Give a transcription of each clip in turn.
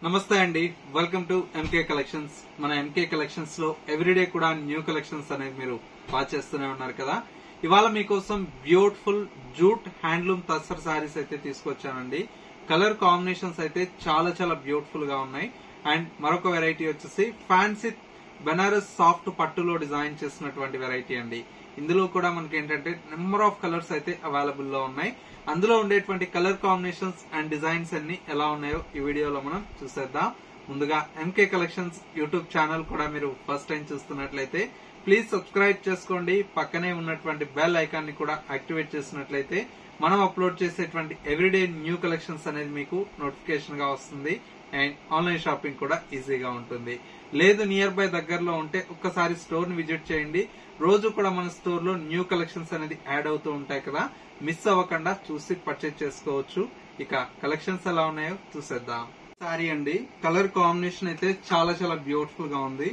నమస్తే అండి, welcome to MK collections. మన ఎంకే కలెక్షన్స్ లో ఎవ్రీడే కూడా న్యూ కలెక్షన్స్ అనేది మీరు వాచ్ చేస్తూనే ఉన్నారు కదా. ఇవాళ మీకోసం beautiful jute handloom tussar saris అయితే తీసుకొచ్చానండి. కలర్ కాంబినేషన్స్ అయితే చాలా చాలా బ్యూటిఫుల్ గా ఉన్నాయి. అండ్ మరొక వెరైటీ వచ్చేసి ఫ్యాన్సీ బెనారస్ సాఫ్ట్ పట్టులో డిజైన్ చేసినటువంటి వెరైటీ అండి. ఇందులో కూడా మనకి ఏంటంటే నెంబర్ ఆఫ్ కలర్స్ అయితే అవైలబుల్ లో ఉన్నాయి. అందులో ఉండేటువంటి కలర్ కాంబినేషన్స్ అండ్ డిజైన్స్ అన్ని ఎలా ఉన్నాయో ఈ వీడియోలో మనం చూసేద్దాం. ముందుగా ఎంకే కలెక్షన్స్ యూట్యూబ్ ఛానల్ కూడా మీరు ఫస్ట్ టైం చూస్తున్నట్లయితే ప్లీజ్ సబ్స్క్రైబ్ చేసుకోండి. పక్కనే ఉన్నటువంటి బెల్ ఐకాన్ ని కూడా యాక్టివేట్ చేసినట్లయితే మనం అప్లోడ్ చేసేటువంటి ఎవ్రీడే న్యూ కలెక్షన్స్ అనేది మీకు నోటిఫికేషన్ గా వస్తుంది. అండ్ ఆన్లైన్ షాపింగ్ కూడా ఈజీగా ఉంటుంది. లేదు నియర్ బై దగ్గరలో ఉంటే ఒక్కసారి స్టోర్ ని విజిట్ చేయండి. రోజు కూడా మన స్టోర్ లో న్యూ కలెక్షన్స్ అనేది యాడ్ అవుతూ ఉంటాయి కదా, మిస్ అవ్వకుండా చూసి పర్చేజ్ చేసుకోవచ్చు. ఇక కలెక్షన్స్ ఎలా ఉన్నాయో చూసేద్దాం. సారీ అండి, కలర్ కాంబినేషన్ అయితే చాలా చాలా బ్యూటిఫుల్ గా ఉంది.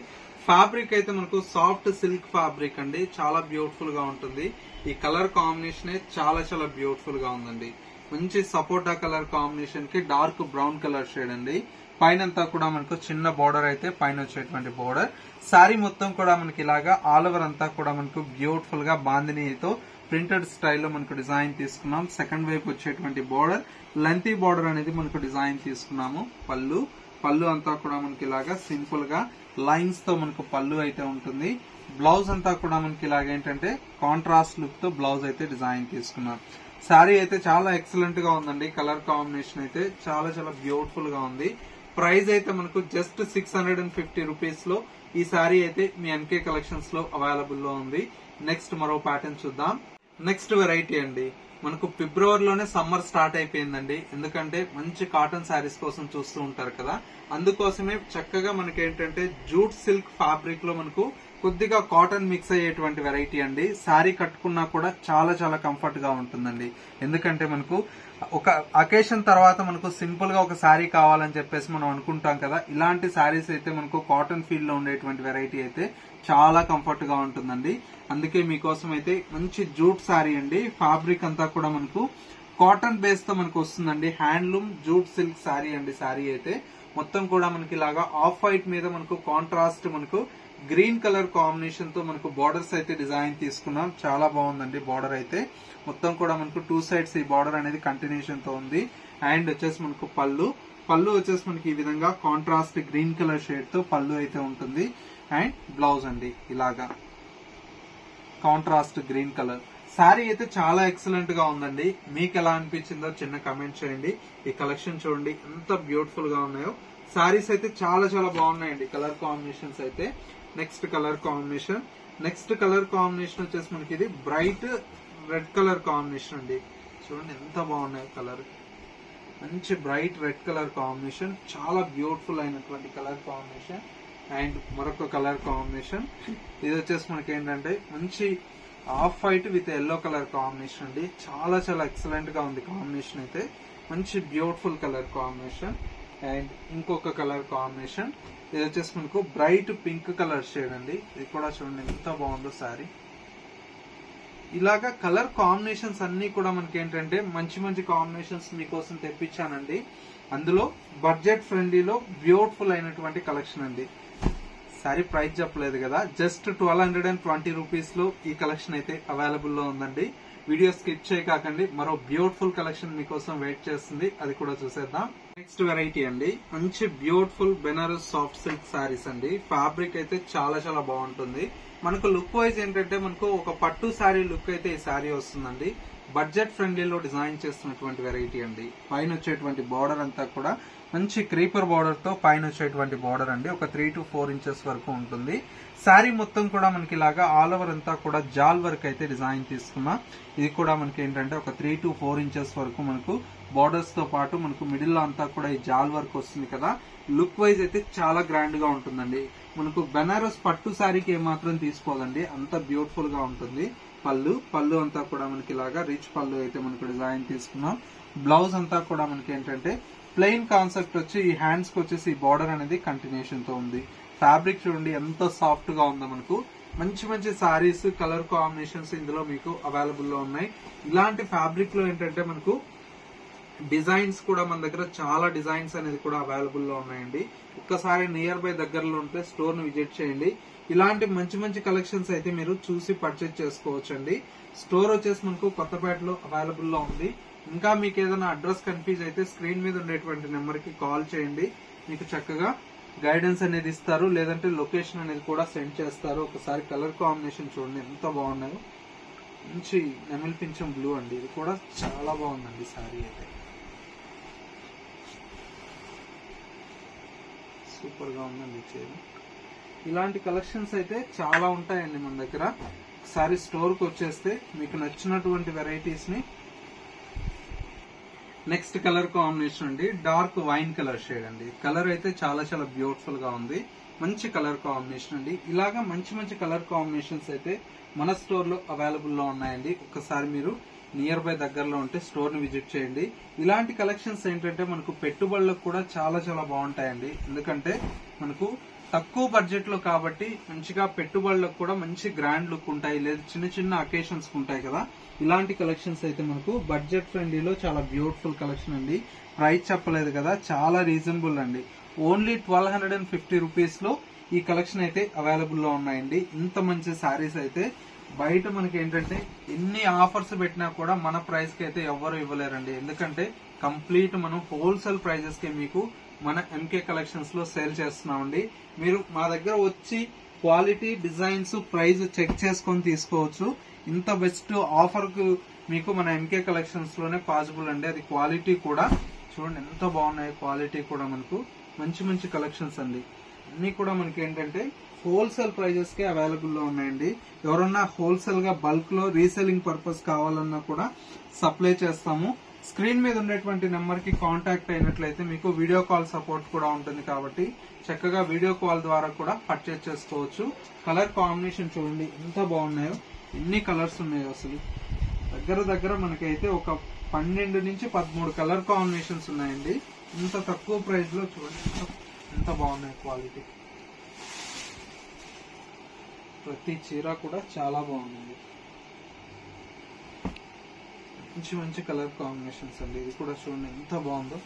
ఫ్యాబ్రిక్ అయితే మనకు సాఫ్ట్ సిల్క్ ఫ్యాబ్రిక్ అండి, చాలా బ్యూటిఫుల్ గా ఉంటుంది. ఈ కలర్ కాంబినేషన్ చాలా చాలా బ్యూటిఫుల్ గా ఉందండి. మంచి సపోటా కలర్ కాంబినేషన్ కి డార్క్ బ్రౌన్ కలర్ షేడ్ అండి. పైనంతా కూడా మనకు చిన్న బోర్డర్ అయితే పైన వచ్చేటువంటి బోర్డర్. సారీ మొత్తం కూడా మనకి ఇలాగా ఆల్ ఓవర్ అంతా కూడా మనకు బ్యూటిఫుల్ గా బాందినీతో ప్రింటెడ్ స్టైల్లో మనకు డిజైన్ తీసుకున్నాం. సెకండ్ వైపు వచ్చేటువంటి బోర్డర్ లెంతీ బోర్డర్ అనేది మనకు డిజైన్ తీసుకున్నాము. పళ్ళు అంతా కూడా మనకి ఇలాగా సింపుల్ గా లైన్స్ తో మనకు పళ్ళు అయితే ఉంటుంది. బ్లౌజ్ అంతా కూడా మనకి ఇలాగ ఏంటంటే కాంట్రాస్ట్ లుక్ తో బ్లౌజ్ అయితే డిజైన్ తీసుకున్నాం. శారీ అయితే చాలా ఎక్సలెంట్ గా ఉందండి. కలర్ కాంబినేషన్ అయితే చాలా చాలా బ్యూటిఫుల్ గా ఉంది. ప్రైస్ అయితే మనకు జస్ట్ 650 రూపీస్ లో ఈ శారీ అయితే మీ ఎంకే కలెక్షన్స్ లో అవైలబుల్ లో ఉంది. నెక్స్ట్ మరో ప్యాటర్న్ చూద్దాం. నెక్స్ట్ వెరైటీ అండి, మనకు ఫిబ్రవరిలోనే సమ్మర్ స్టార్ట్ అయిపోయిందండి. ఎందుకంటే మంచి కాటన్ శారీస్ కోసం చూస్తూ ఉంటారు కదా, అందుకోసమే చక్కగా మనకి ఏంటంటే జూట్ సిల్క్ ఫ్యాబ్రిక్ లో మనకు కొద్దిగా కాటన్ మిక్స్ అయ్యేటువంటి వెరైటీ అండి. శారీ కట్టుకున్నా కూడా చాలా చాలా కంఫర్ట్ గా ఉంటుందండి. ఎందుకంటే మనకు ఒక అకేషన్ తర్వాత మనకు సింపుల్ గా ఒక శారీ కావాలని చెప్పేసి మనం అనుకుంటాం కదా, ఇలాంటి శారీస్ అయితే మనకు కాటన్ ఫీల్ లో ఉండేటువంటి వెరైటీ అయితే చాలా కంఫర్ట్ గా ఉంటుందండి. అందుకే మీకోసం అయితే మంచి జూట్ శారీ అండి. ఫ్యాబ్రిక్ అంతా కూడా మనకు కాటన్ బేస్ తో మనకు వస్తుందండి. హ్యాండ్లూమ్ జూట్ సిల్క్ శారీ అండి. శారీ అయితే మొత్తం కూడా మనకి ఇలాగా ఆఫ్ వైట్ మీద మనకు కాంట్రాస్ట్ మనకు గ్రీన్ కలర్ కాంబినేషన్ తో మనకు బార్డర్స్ అయితే డిజైన్ తీసుకున్నాం. చాలా బాగుందండి. బార్డర్ అయితే మొత్తం కూడా మనకు టూ సైడ్స్ ఈ బార్డర్ అనేది కంటిన్యూషన్ తో ఉంది. అండ్ వచ్చేసి మనకు పళ్ళు వచ్చేసి మనకి ఈ విధంగా కాంట్రాస్ట్ గ్రీన్ కలర్ షేడ్ తో పళ్ళు అయితే ఉంటుంది. అండ్ బ్లౌజ్ అండి ఇలాగా కాంట్రాస్ట్ గ్రీన్ కలర్. శారీ అయితే చాలా ఎక్సలెంట్ గా ఉందండి. మీకు ఎలా అనిపించిందో చిన్న కమెంట్ చేయండి. ఈ కలెక్షన్ చూడండి ఎంత బ్యూటిఫుల్ గా ఉన్నాయో. శారీస్ అయితే చాలా చాలా బాగున్నాయండి. కలర్ కాంబినేషన్స్ అయితే నెక్స్ట్ కలర్ కాంబినేషన్ వచ్చేసి మనకి ఇది బ్రైట్ రెడ్ కలర్ కాంబినేషన్ అండి. చూడండి ఎంత బాగున్నాయి కలర్. మంచి బ్రైట్ రెడ్ కలర్ కాంబినేషన్, చాలా బ్యూటిఫుల్ అయినటువంటి కలర్ కాంబినేషన్. అండ్ మరొక కలర్ కాంబినేషన్ ఇది వచ్చేసి మనకి ఏంటంటే మంచి off white with yellow colour combination అండి. చాలా చాలా ఎక్సలెంట్ గా ఉంది కాంబినేషన్ అయితే. మంచి బ్యూటిఫుల్ కలర్ కాంబినేషన్. అండ్ ఇంకొక కలర్ కాంబినేషన్ ఇది వచ్చేసి మనకు బ్రైట్ పింక్ కలర్ షేడ్ అండి. ఇది కూడా చూడండి ఎంత బాగుందో శారీ. ఇలాగా కలర్ కాంబినేషన్స్ అన్ని కూడా మనకి ఏంటంటే మంచి మంచి కాంబినేషన్స్ మీకోసం తెప్పించానండి. అందులో బడ్జెట్ ఫ్రెండ్లీలో బ్యూటిఫుల్ అయినటువంటి కలెక్షన్ అండి. శారీ ప్రైస్ చెప్పలేదు కదా, జస్ట్ 1220 రూపీస్ లో ఈ కలెక్షన్ అయితే అవైలబుల్ లో ఉందండి. వీడియో స్కిప్ చేయకండి, మరో బ్యూటిఫుల్ కలెక్షన్ మీకోసం వెయిట్ చేస్తుంది, అది కూడా చూసేద్దాం. నెక్స్ట్ వెరైటీ అండి, మంచి beautiful Benaras soft silk saris అండి. ఫ్యాబ్రిక్ అయితే చాలా చాలా బాగుంటుంది. మనకు లుక్ వైజ్ ఏంటంటే మనకు ఒక పట్టు శారీ లుక్ అయితే ఈ శారీ వస్తుందండి. బడ్జెట్ ఫ్రెండ్లీలో డిజైన్ చేస్తున్నటువంటి వెరైటీ అండి. పైన వచ్చేటువంటి బార్డర్ అంతా కూడా మంచి క్రీపర్ బార్డర్ తో పైన వచ్చేటువంటి బార్డర్ అండి. ఒక 3 to 4 ఇంచెస్ వరకు ఉంటుంది. శారీ మొత్తం కూడా మనకి ఇలాగా ఆల్ ఓవర్ అంతా కూడా జాల్ వర్క్ అయితే డిజైన్ తీసుకున్నాం. ఇది కూడా మనకి ఏంటంటే ఒక 3 to 4 ఇంచెస్ వరకు మనకు బార్డర్స్ తో పాటు మనకు మిడిల్ లో అంతా కూడా ఈ జాల్ వర్క్ వస్తుంది కదా. లుక్ వైజ్ అయితే చాలా గ్రాండ్ గా ఉంటుందండి. మనకు బెనారస్ పట్టు శారీకి ఏమాత్రం తీసుకోదండి, అంత బ్యూటిఫుల్ గా ఉంటుంది. పళ్ళు అంతా కూడా మనకి ఇలాగా రిచ్ పళ్ళు అయితే మనకు డిజైన్ తీసుకున్నాం. బ్లౌజ్ అంతా కూడా మనకి ఏంటంటే ప్లెయిన్ కాన్సెప్ట్ వచ్చి ఈ హ్యాండ్స్ కి వచ్చేసి ఈ బార్డర్ అనేది కంటిన్యూషన్ తో ఉంది. ఫ్యాబ్రిక్ చూడండి ఎంత సాఫ్ట్ గా ఉందో. మనకు మంచి మంచి సారీస్ కలర్ కాంబినేషన్స్ ఇందులో మీకు అవైలబుల్ లో ఉన్నాయి. ఇలాంటి ఫ్యాబ్రిక్ లో ఏంటంటే మనకు డిజైన్స్ కూడా మన దగ్గర చాలా డిజైన్స్ అనేది కూడా అవైలబుల్ లో ఉన్నాయండి. ఒక్కసారి నియర్ బై దగ్గరలో ఉంటే స్టోర్ ని విజిట్ చేయండి. ఇలాంటి మంచి మంచి కలెక్షన్స్ అయితే మీరు చూసి పర్చేజ్ చేసుకోవచ్చండి. స్టోర్ వచ్చేసి మనకు కొత్తపేటలో అవైలబుల్ లో ఉంది. ఇంకా మీకు ఏదైనా అడ్రస్ కన్ఫ్యూజ్ అయితే స్క్రీన్ మీద ఉండేటువంటి నెంబర్ కి కాల్ చేయండి. మీకు చక్కగా గైడెన్స్ అనేది ఇస్తారు, లేదంటే లొకేషన్ అనేది కూడా సెండ్ చేస్తారు. ఒకసారి కలర్ కాంబినేషన్ చూడండి ఎంత బాగున్నాయో. మంచి నెమిల్ పింఛం బ్లూ అండి, ఇది కూడా చాలా బాగుందండి సారీ అయితే. సూపర్ గా ఉందండి చీర. ఇలాంటి కలెక్షన్స్ అయితే చాలా ఉంటాయండి మన దగ్గర. ఒకసారి స్టోర్ కు వచ్చేస్తే మీకు నచ్చినటువంటి వెరైటీస్ ని. నెక్స్ట్ కలర్ కాంబినేషన్ అండి, డార్క్ వైన్ కలర్ షేడ్ అండి. కలర్ అయితే చాలా చాలా బ్యూటిఫుల్ గా ఉంది. మంచి కలర్ కాంబినేషన్ అండి. ఇలాగా మంచి మంచి కలర్ కాంబినేషన్స్ అయితే మన స్టోర్ లో అవైలబుల్ లో ఉన్నాయండి. ఒక్కసారి మీరు నియర్ బై దగ్గరలో ఉంటే స్టోర్ ని విజిట్ చేయండి. ఇలాంటి కలెక్షన్స్ ఏంటంటే మనకు పెట్టుబడులకు కూడా చాలా చాలా బాగుంటాయండి. ఎందుకంటే మనకు తక్కువ బడ్జెట్ లో కాబట్టి మంచిగా పెట్టుబడులకు కూడా మంచి గ్రాండ్ లుక్ ఉంటాయి, లేదా చిన్న చిన్న అకేషన్స్ ఉంటాయి కదా. ఇలాంటి కలెక్షన్స్ అయితే మనకు బడ్జెట్ ఫ్రెండ్లీలో చాలా బ్యూటిఫుల్ కలెక్షన్ అండి. ప్రైస్ చెప్పలేదు కదా, చాలా రీజనబుల్ అండి. ఓన్లీ 1250 రూపీస్ లో ఈ కలెక్షన్ అయితే అవైలబుల్ లో ఉన్నాయండి. ఇంత మంచి శారీస్ అయితే బయట మనకి ఏంటంటే ఎన్ని ఆఫర్స్ పెట్టినా కూడా మన ప్రైస్ కి అయితే ఎవరు ఇవ్వలేరండి. ఎందుకంటే కంప్లీట్ మనం హోల్సేల్ ప్రైజెస్ కి మీకు మన ఎంకే కలెక్షన్స్ లో సేల్ చేస్తున్నామండి. మీరు మా దగ్గర వచ్చి క్వాలిటీ, డిజైన్స్, ప్రైస్ చెక్ చేసుకొని తీసుకోవచ్చు. ఇంత బెస్ట్ ఆఫర్ కు మీకు మన ఎంకే కలెక్షన్స్ లోనే పాసిబుల్ అండి. అది క్వాలిటీ కూడా చూడండి ఎంత బాగున్నాయి. క్వాలిటీ కూడా మనకు మంచి మంచి కలెక్షన్స్ అండి. అన్ని కూడా మనకి ఏంటంటే హోల్సేల్ ప్రైజెస్ కే అవైలబుల్ లో ఉన్నాయండి. ఎవరన్నా హోల్సేల్ గా బల్క్ లో రీసెల్లింగ్ పర్పస్ కావాలన్నా కూడా సప్లై చేస్తాము. స్క్రీన్ మీద ఉండేటువంటి నెంబర్ కి కాంటాక్ట్ అయినట్లయితే మీకు వీడియో కాల్ సపోర్ట్ కూడా ఉంటుంది కాబట్టి చక్కగా వీడియో కాల్ ద్వారా కూడా పర్చేజ్ చేసుకోవచ్చు. కలర్ కాంబినేషన్ చూడండి ఎంత బాగున్నాయో, ఎన్ని కలర్స్ ఉన్నాయో అసలు. దగ్గర దగ్గర మనకైతే ఒక 12 నుంచి 13 కలర్ కాంబినేషన్స్ ఉన్నాయండి. ఇంత తక్కువ ప్రైస్ లో చూడండి ఎంత బాగున్నాయి క్వాలిటీ. ప్రతి చీర కూడా చాలా బాగుంది. మంచి మంచి కలర్ కాంబినేషన్స్ అండి. ఇది కూడా చూడండి ఎంత బాగుందో.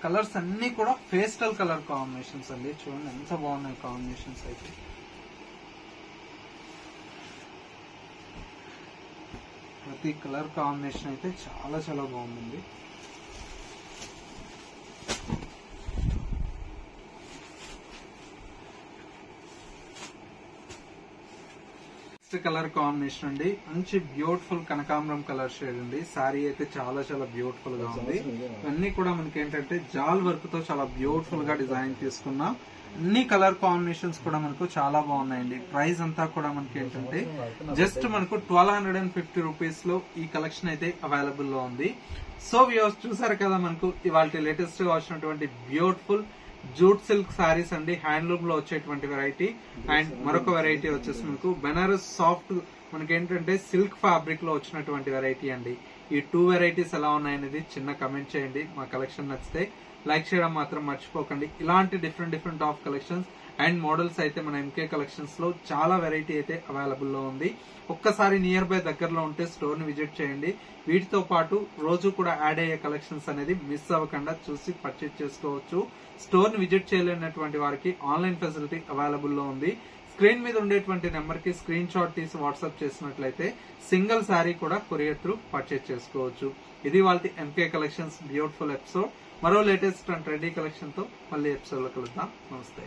కలర్స్ అన్ని కూడా పేస్టల్ కలర్ కాంబినేషన్స్ అండి. చూడండి ఎంత బాగున్నాయి కాంబినేషన్స్ అయితే. ప్రతి కలర్ కాంబినేషన్ అయితే చాలా చాలా బాగుందండి. కలర్ కాంబినేషన్ అండి, మంచి బ్యూటిఫుల్ కనకాంబరం కలర్ షేడ్ అండి. సారీ అయితే చాలా చాలా బ్యూటిఫుల్ గా ఉంది. ఇవన్నీ కూడా మనకి ఏంటంటే జాల్ వర్క్ తో చాలా బ్యూటిఫుల్ గా డిజైన్ తీసుకున్నాం. అన్ని కలర్ కాంబినేషన్స్ కూడా మనకు చాలా బాగున్నాయండి. ప్రైస్ అంతా కూడా మనకి ఏంటంటే జస్ట్ మనకు 1250 రూపీస్ లో ఈ కలెక్షన్ అయితే అవైలబుల్ లో ఉంది. సో వ్యూవర్స్ చూసారు కదా, మనకు ఇవాళ లేటెస్ట్ గా వచ్చినటువంటి బ్యూటిఫుల్ జూట్ సిల్క్ సారీస్ అండి. హ్యాండ్లూమ్ లో వచ్చేటువంటి వెరైటీ. అండ్ మరొక వెరైటీ వచ్చేసి మనకు బెనారస్ సాఫ్ట్ మనకి ఏంటంటే సిల్క్ ఫ్యాబ్రిక్ లో వచ్చినటువంటి వెరైటీ అండి. ఈ 2 వెరైటీస్ ఎలా ఉన్నాయనేది చిన్న కమెంట్ చేయండి. మా కలెక్షన్ నచ్చితే లైక్ చేయడం మాత్రం మర్చిపోకండి. ఇలాంటి different of collections and models అయితే మన ఎంకే కలెక్షన్స్ లో చాలా వెరైటీ అయితే అవైలబుల్ లో ఉంది. ఒక్కసారి నియర్ బై దగ్గరలో ఉంటే స్టోర్ ని విజిట్ చేయండి. వీటితో పాటు రోజు కూడా యాడ్ అయ్యే కలెక్షన్స్ అనేది మిస్ అవ్వకుండా చూసి పర్చేజ్ చేసుకోవచ్చు. స్టోర్ ని విజిట్ చేయలేనటువంటి వారికి ఆన్లైన్ ఫెసిలిటీ అవైలబుల్ లో ఉంది. స్క్రీన్ మీద ఉండేటువంటి నెంబర్ కి స్క్రీన్ షాట్ తీసి వాట్సాప్ చేసినట్లయితే సింగిల్ శారీ కూడా కొరియర్ త్రూ పర్చేజ్ చేసుకోవచ్చు. ఇది వాళ్ళ ఎంకే కలెక్షన్స్ బ్యూటిఫుల్ ఎపిసోడ్. మరో లేటెస్ట్ అండ్ ట్రెండీ కలెక్షన్ తో మళ్ళీ ఎపిసోడ్ లో కలుద్దాం. నమస్తే.